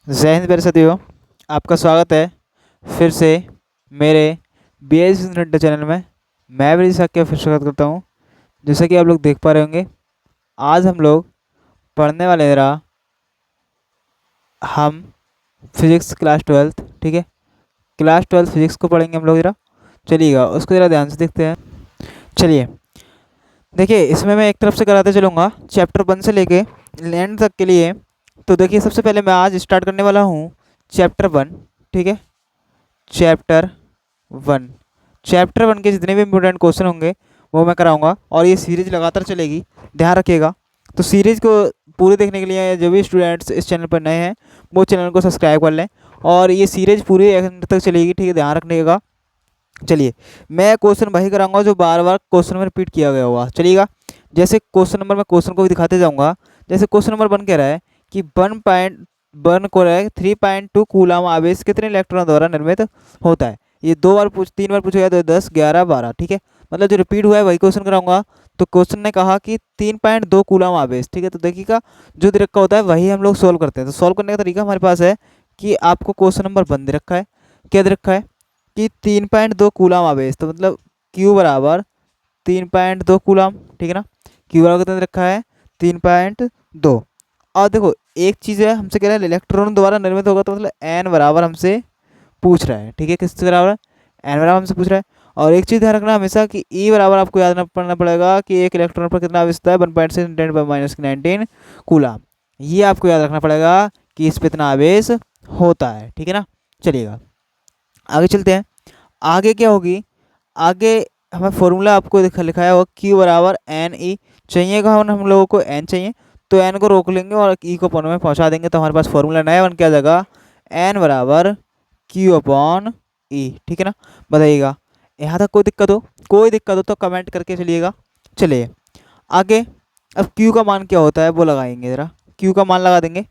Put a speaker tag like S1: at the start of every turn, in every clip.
S1: जय हिंद मेरे साथियों। आपका स्वागत है फिर से मेरे बी एस चैनल में। मैं भी साक्य फिर स्वागत करता हूँ। जैसा कि आप लोग देख पा रहे होंगे, आज हम लोग पढ़ने वाले रहा हम फिजिक्स क्लास 12th। ठीक है, क्लास 12th फिजिक्स को पढ़ेंगे हम लोग ज़रा। चलिएगा उसको ज़रा ध्यान से देखते हैं। चलिए देखिए, इसमें मैं एक तरफ से कराते चलूँगा चैप्टर 1 से लेके एंड तक के लिए। तो देखिए, सबसे पहले मैं आज स्टार्ट करने वाला हूँ चैप्टर 1। ठीक है, चैप्टर 1। चैप्टर 1 के जितने भी इंपॉर्टेंट क्वेश्चन होंगे वो मैं कराऊंगा, और ये सीरीज लगातार चलेगी, ध्यान रखिएगा। तो सीरीज को पूरी देखने के लिए जो भी स्टूडेंट्स इस चैनल पर नए हैं वो चैनल को सब्सक्राइब कर लें, और ये सीरीज पूरी एंड तक चलेगी। ठीक है, ध्यान रखिएगा। चलिए, मैं क्वेश्चन वही कराऊंगा जो बार बार क्वेश्चन में रिपीट किया गया होगा। चलिएगा, जैसे क्वेश्चन नंबर, मैं क्वेश्चन को भी दिखाते जाऊंगा। जैसे क्वेश्चन नंबर 1 कह रहा है कि 1 को रहा है 3.2 कूलम आवेश कितने इलेक्ट्रॉन द्वारा निर्मित होता है। ये 3 बार पूछा गया, तो 10, 11, 12। ठीक है, मतलब जो रिपीट हुआ है वही क्वेश्चन कराऊंगा। तो क्वेश्चन ने कहा कि 3.2 कूलम आवेश। ठीक है, तो देखिएगा जो दे रखा होता है वही हम लोग सोल्व करते हैं। तो सोल्व करने का तरीका हमारे पास है कि आपको क्वेश्चन नंबर 1 दे रखा है, क्या दे रखा है कि 3.2 कूलम आवेश, तो मतलब Q बराबर 3.2 कूलम। ठीक है ना, Q बराबर कितना दे रखा है 3.2। और देखो एक चीज़ है, हमसे कह रहा है इलेक्ट्रॉन द्वारा निर्मित होगा, तो मतलब n बराबर हमसे पूछ रहा है। ठीक है, किससे बराबर, n बराबर हमसे पूछ रहा है। और एक चीज़ ध्यान रखना हमेशा कि E बराबर आपको याद पढ़ना पड़ेगा कि एक इलेक्ट्रॉन पर कितना आवेश होता है 1.6 × 10⁻⁻19 कूलम। ये आपको याद रखना पड़ेगा कि इस पर इतना आवेश होता है। ठीक है ना, चलिएगा आगे चलते हैं। आगे क्या होगी, आगे हमें फॉर्मूला आपको लिखाया होगा Q बराबर NE। चाहिएगा हम लोगों को n चाहिए, तो n को रोक लेंगे और E को पॉइंट में पहुंचा देंगे, तो हमारे पास फॉर्मूला नया बन के आ जाएगा n बराबर Q/E। ठीक है ना, बताइएगा यहाँ तक कोई दिक्कत हो तो कमेंट करके चलिएगा। चलिए आगे, अब Q का मान क्या होता है वो लगाएंगे ज़रा। Q का मान लगा देंगे,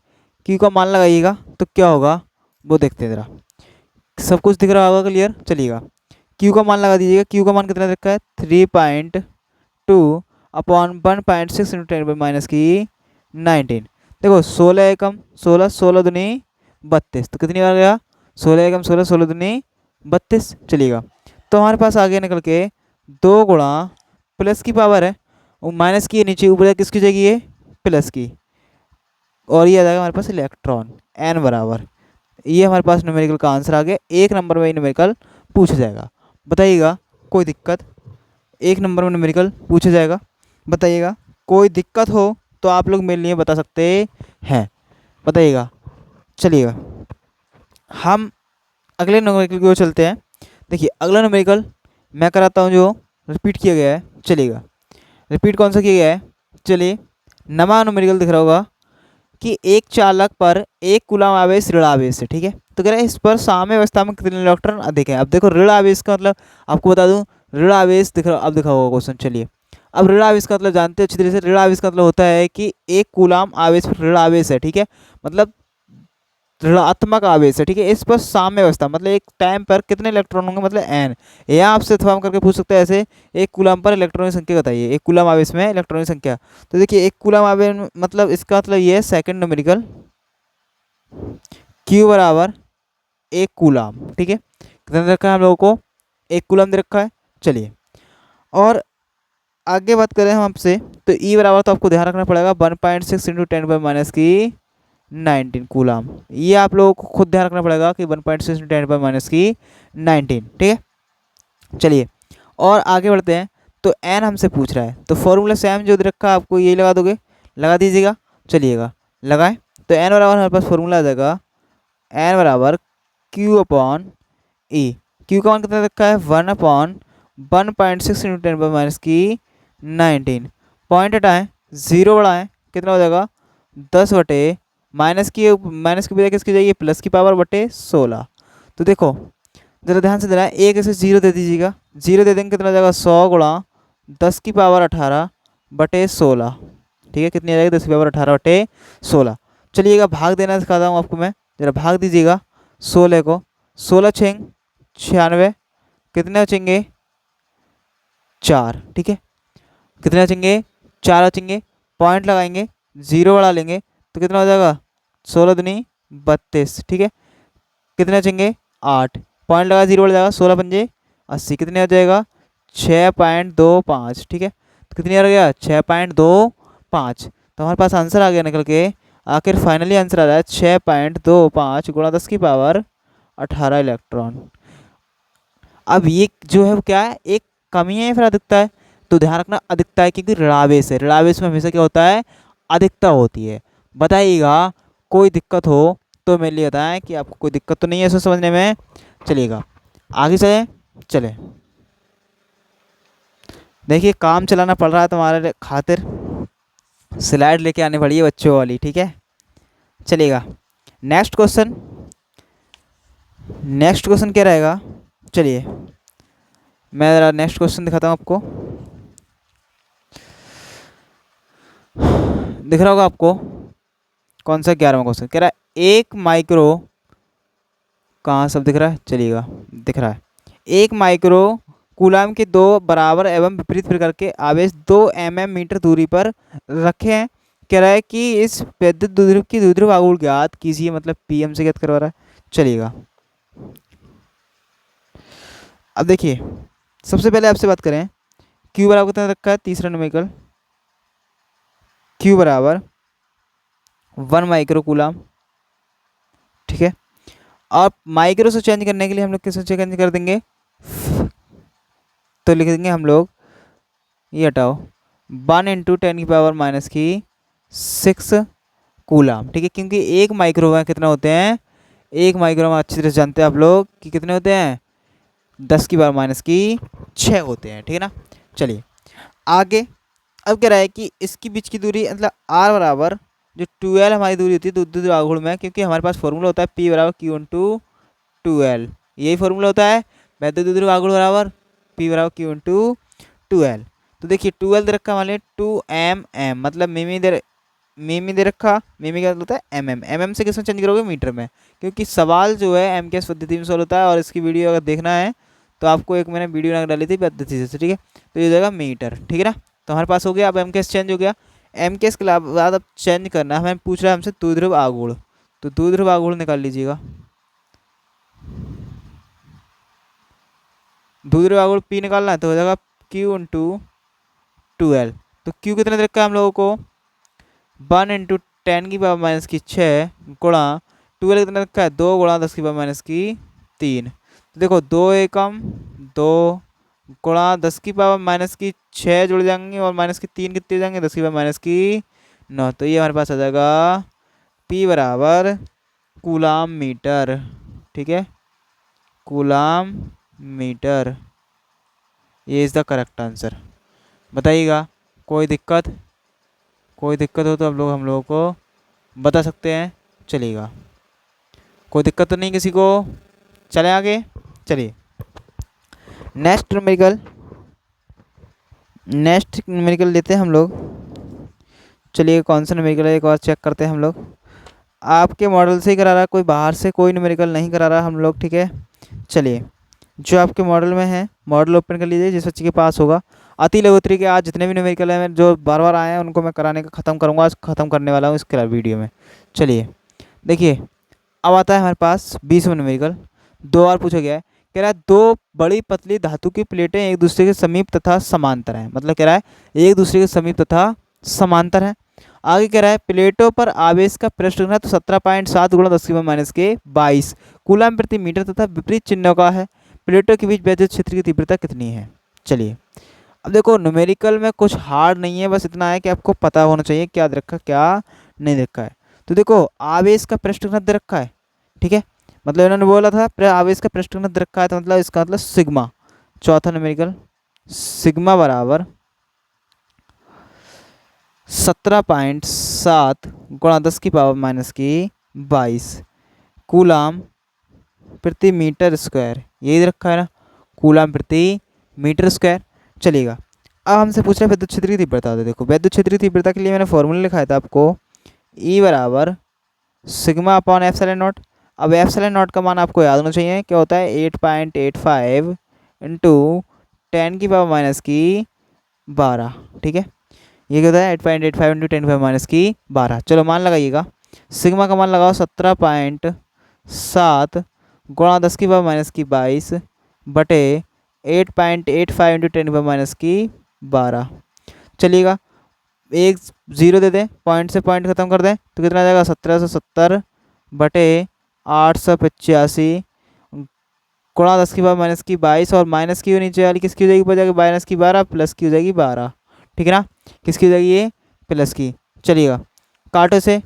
S1: Q का मान लगाइएगा तो क्या होगा वो देखते हैं ज़रा। सब कुछ दिख रहा होगा क्लियर। चलिएगा Q का मान लगा दीजिएगा। Q का मान कितना रखा है 3.2/1/6 × 10⁻⁻19। देखो 16 एकम 16, 16 दूनी 32, तो कितनी बार गया 16 एकम 16, 16 दूनी 32। चलिएगा, तो हमारे पास आगे निकल के 2 गुणा प्लस की पावर है, और माइनस की है नीचे, ऊपर किसकी जाएगी ये प्लस की, और ये आ जाएगा हमारे पास इलेक्ट्रॉन n बराबर। ये हमारे पास न्यूमेरिकल का आंसर आ गया। 1 नंबर में न्यूमेरिकल पूछा जाएगा, बताइएगा कोई दिक्कत। 1 नंबर में न्यूमेरिकल पूछा जाएगा, बताइएगा कोई दिक्कत हो तो आप लोग मेरे लिए बता सकते हैं, बताइएगा। चलिएगा हम अगले न्यूमेरिकल की ओर चलते हैं। देखिए अगला न्यूमेरिकल मैं कराता हूँ जो रिपीट किया गया है। चलिएगा, रिपीट कौन सा किया गया है, चलिए नवा न्यूमेरिकल दिख रहा होगा कि एक चालक पर 1 कूलम आवेश ऋण आवेश है। ठीक है, तो कह रहे हैं इस पर साम्य अवस्था में कितने इलेक्ट्रॉन अधिक है। अब देखो ऋण आवेश का मतलब आपको बता दूं, ऋण आवेश दिख रहा, अब दिखा होगा क्वेश्चन। चलिए, अब ऋण आवेश का मतलब जानते हैं अच्छी तरह से। ऋण आवेश का मतलब होता है कि 1 कूलम आवेश पर ऋण आवेश है। ठीक है, मतलब ऋणात्मक आवेश है। ठीक है, इस पर साम्य अवस्था मतलब एक टाइम पर कितने इलेक्ट्रॉन होंगे, मतलब n। या आपसे अथवा करके पूछ सकते हैं ऐसे, 1 कूलम पर इलेक्ट्रॉन की संख्या बताइए, 1 कूलम आवेश में इलेक्ट्रॉन की संख्या। तो देखिए 1 कूलम आवेश मतलब इसका मतलब ये है सेकंड न्यूमेरिकल Q बराबर 1 कूलम। ठीक है, कितना दे रखा है हम लोगों को 1 कूलम दे रखा है। चलिए, और आगे बात करें हम आपसे, तो E बराबर तो आपको ध्यान रखना पड़ेगा 1.6 × 10⁻⁻19 कूलम। ये आप लोगों को खुद ध्यान रखना पड़ेगा कि 1.6 × 10⁻⁻19। ठीक है, चलिए और आगे बढ़ते हैं। तो n हमसे पूछ रहा है, तो फॉर्मूला सेम जो दे रखा है आपको यही लगा दोगे, लगा दीजिएगा। चलिएगा लगाएं, तो n बराबर हमारे पास फॉर्मूला आ जाएगा n बराबर Q/E। Q का मान कितना रखा है 1/1.6 × 10⁻⁻19। पॉइंट हटाएं, 0 बढ़ाएं, कितना हो जाएगा 10 बटे माइनस की बजाय किसकी जाएगी प्लस की पावर बटे 16। तो देखो जरा ध्यान से देना, एक ऐसे 0 दे दीजिएगा, 0 दे देंगे कितना हो जाएगा 100 गुणा 10 की पावर 18 बटे 16। ठीक है, कितनी आ जाएगी 10 की पावर 18 बटे 16। चलिएगा भाग देना सिखाता हूँ आपको मैं, जरा भाग दीजिएगा 16 को। 16 छेंग 96, कितने बचेंगे 4। ठीक है, कितने बचेंगे 4 बचेंगे। पॉइंट लगाएंगे, 0 बढ़ा लेंगे, तो कितना हो जाएगा 16 दूनी 32, ठीक है। कितने बचेंगे 8, पॉइंट लगा 0 बढ़ जाएगा, 16 पंजे 80, कितने आ जाएगा 6.25, ठीक है। तो कितनी आ गया 6.25, तो हमारे पास आंसर आ गया निकल के। आखिर फाइनली आंसर आ रहा है 6.25 गुणा 10 की पावर 18 इलेक्ट्रॉन। अब ये जो है वो क्या है, एक कमी है या फिर अधिकता है? तो ध्यान रखना अधिकता है, क्योंकि ऋणावेश है, ऋणावेश में हमेशा क्या होता है, अधिकता होती है। बताइएगा कोई दिक्कत हो तो मेरे लिए बताएं कि आपको कोई दिक्कत तो नहीं है इसको समझने में। चलिएगा आगे चले चले। देखिए काम चलाना पड़ रहा है तुम्हारे खातिर, स्लाइड लेके आने पड़ी है बच्चों वाली, ठीक है। चलिएगा नेक्स्ट क्वेश्चन, नेक्स्ट क्वेश्चन क्या रहेगा, चलिए मैं ज़रा नेक्स्ट क्वेश्चन दिखाता हूँ आपको। दिख रहा होगा आपको कौन सा 11वां क्वेश्चन कह रहा है, एक माइक्रो, कहाँ सब दिख रहा है, चलिएगा दिख रहा है, एक माइक्रो कूलाम के दो बराबर एवं विपरीत प्रकार के आवेश 2 मीटर दूरी पर रखे हैं। कह रहा है कि इस विद्युत द्विध्रुव की द्विध्रुव आघूर्ण ज्ञात कीजिए, मतलब पीएम से ज्ञात करवा रहा है। चलिएगा अब देखिए सबसे पहले आपसे बात करें, क्यू बराबर कितना रखा है, तीसरा न्यूमेरिकल, क्यू बराबर 1 माइक्रो कूलाम, ठीक है। और माइक्रो से चेंज करने के लिए हम लोग किससे चेंज कर देंगे, तो लिख देंगे हम लोग, ये हटाओ, 1 × 10⁻⁻6 कूलाम, ठीक है। क्योंकि एक माइक्रो में कितना होते हैं, एक माइक्रो में अच्छी तरह से जानते हैं आप लोग कि कितने होते हैं, 10⁻⁻6 होते हैं, ठीक है ना। चलिए आगे, अब कह रहा है कि इसकी बीच की दूरी मतलब आर बराबर जो 12 हमारी दूरी होती है द्विध्रुव आघूर्ण में, क्योंकि हमारे पास फॉर्मूला होता है P बराबर Q/12, यही फॉर्मूला होता है वैद्युत द्विध्रुव आघूर्ण बराबर P बराबर Q/12। तो देखिए 12 दे रखा हमारे 2 मतलब मिमी दे रखा, मिमी का मतलब होता है mm से किसमें चेंज करोगे, मीटर में, क्योंकि सवाल जो है एम पद्धति में सॉल्व होता है। और इसकी वीडियो अगर देखना है तो आपको एक मैंने वीडियो बना डाली थी पद्धति से, ठीक है। तो ये हो जाएगा मीटर, ठीक है ना। तो हमारे पास हो गया, अब एम चेंज हो गया, एम के बाद अब चेंज करना है, हमें पूछ रहा है हमसे द्विध्रुव आघूर्ण, तो द्विध्रुव आघूर्ण निकाल लीजिएगा। द्विध्रुव आघूर्ण P निकालना है तो हो जाएगा Q/12। तो Q कितने दे रखा है हम लोगों को, 1 × 10⁻⁻6 गुणा 12 कितना रखा है, 2 गुणा 10⁻⁻3। तो देखो 2 एकम 2 गुणा 10⁻⁻6 जुड़ जाएंगे और -3 कितने हो जाएंगे, 10⁻⁻9। तो ये हमारे पास आ जाएगा P बराबर कूलाम मीटर, ठीक है, कूलाम मीटर, ये इज़ द करेक्ट आंसर। बताइएगा कोई दिक्कत, कोई दिक्कत हो तो आप लोग हम लोगों को बता सकते हैं। चलिएगा कोई दिक्कत तो नहीं किसी को, चले आगे। चलिए नेक्स्ट न्यूमेरिकल लेते हैं हम लोग। चलिए कौन सा न्यूमेरिकल है एक और चेक करते हैं हम लोग। आपके मॉडल से ही करा रहा है, कोई बाहर से कोई न्यूमेरिकल नहीं करा रहा हम लोग, ठीक है। चलिए जो आपके मॉडल में है मॉडल ओपन कर लीजिए, जिस बच्चे के पास होगा। अति लघुत्री के आज जितने भी न्यूमेरिकल हैं जो बार बार आए हैं उनको मैं कराने का ख़त्म करूँगा, आज ख़त्म करने वाला हूँ इसके वीडियो में। चलिए देखिए अब आता है हमारे पास 20वां न्यूमेरिकल, 2 बार पूछा गया है। कह रहा है 2 बड़ी पतली धातु की प्लेटें एक दूसरे के समीप तथा समांतर हैं, मतलब कह रहा है एक दूसरे के समीप तथा समांतर है। आगे कह रहा है प्लेटों पर आवेश का पृष्ठ घनत्व 17.7 गुणा 10⁻⁻22 कूलाम प्रति मीटर तथा विपरीत चिन्हों का है। प्लेटों के बीच वैद्युत क्षेत्र की तीव्रता कितनी है। चलिए अब देखो न्यूमेरिकल में कुछ हार्ड नहीं है, बस इतना है कि आपको पता होना चाहिए क्या दे रखा क्या नहीं दे रखा है। तो देखो आवेश का पृष्ठ घनत्व दे रखा है, ठीक है, मतलब इन्होंने बोला था आवेश का पृष्ठ घनत्व दे रखा है, तो मतलब इसका मतलब सिग्मा, चौथा न्यूमेरिकल सिग्मा बराबर 17.7 गुणा 10⁻⁻22 कूलाम प्रति मीटर स्क्वायर, यही रखा है ना, कूलाम प्रति मीटर स्क्वायर। चलिएगा अब हमसे पूछ रहा है विद्युत क्षेत्र की तीव्रता। तो देखो विद्युत क्षेत्र की तीव्रता के लिए मैंने फॉर्मूला लिखा था आपको, E बराबर सिग्मा अपॉन एप्सिलॉन नॉट। अब एप्सिलॉन नॉट का मान आपको याद होना चाहिए, क्या होता है 8.85 × 10⁻⁻12, ठीक है। ये क्या होता है 8.85 × 10⁻⁻12। चलो मान लगाइएगा सिग्मा का मान लगाओ 17.7 गुणा 10⁻⁻22 बटे 8.85 इंटू 10⁻⁻12। चलिएगा, एक ज़ीरो दे दें, पॉइंट से पॉइंट ख़त्म कर दें तो कितना आ जाएगा 1770 बटे 885 गुणा 10⁻⁻22 और माइनस की नीचे वाली किसकी हो जाएगी, ऊपर जाएगी -12 प्लस की हो जाएगी 12। ठीक है ना, किसकी हो जाएगी ये, प्लस की। चलिएगा, काटो से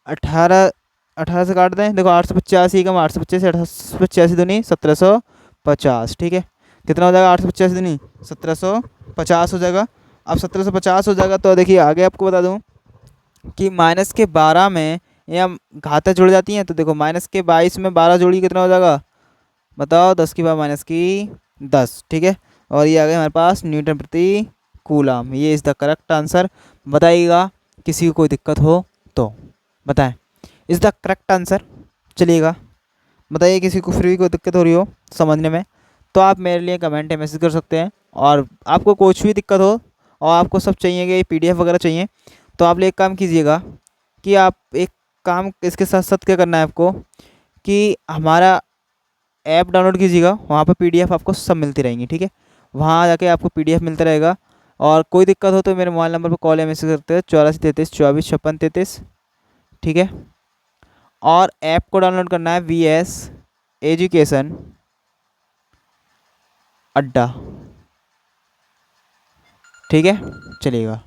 S1: 18 से काट दें। देखो 885 कम 885 885 दूनी 1750। ठीक है, कितना हो जाएगा 885 दूनी 1750 हो जाएगा। अब 1750 हो जाएगा तो देखिए आगे आपको बता दूं कि -12 में या घातें जुड़ जाती हैं, तो देखो -22 में 12 जोड़ी कितना हो जाएगा, बताओ 10⁻⁻10। ठीक है, और ये आ गया हमारे पास न्यूटन प्रति कूलम। ये इज़ द करेक्ट आंसर। बताइएगा किसी को कोई दिक्कत हो तो बताएं, इज़ द करेक्ट आंसर। चलिएगा, बताइए किसी को फिर भी कोई दिक्कत हो रही हो समझने में तो आप मेरे लिए कमेंट में मैसेज कर सकते हैं। और आपको कुछ भी दिक्कत हो और आपको सब चाहिए कि PDF वगैरह चाहिए, तो आप एक काम कीजिएगा कि आप एक काम इसके साथ साथ क्या करना है आपको कि हमारा ऐप डाउनलोड कीजिएगा, वहाँ पर PDF आपको सब मिलती रहेंगी। ठीक है, वहाँ जाके आपको PDF मिलता रहेगा। और कोई दिक्कत हो तो मेरे मोबाइल नंबर पर कॉल या मैसेज करते हैं 8433 24 56 33। ठीक है, और ऐप को डाउनलोड करना है VS एजुकेशन अड्डा। ठीक है, चलिएगा।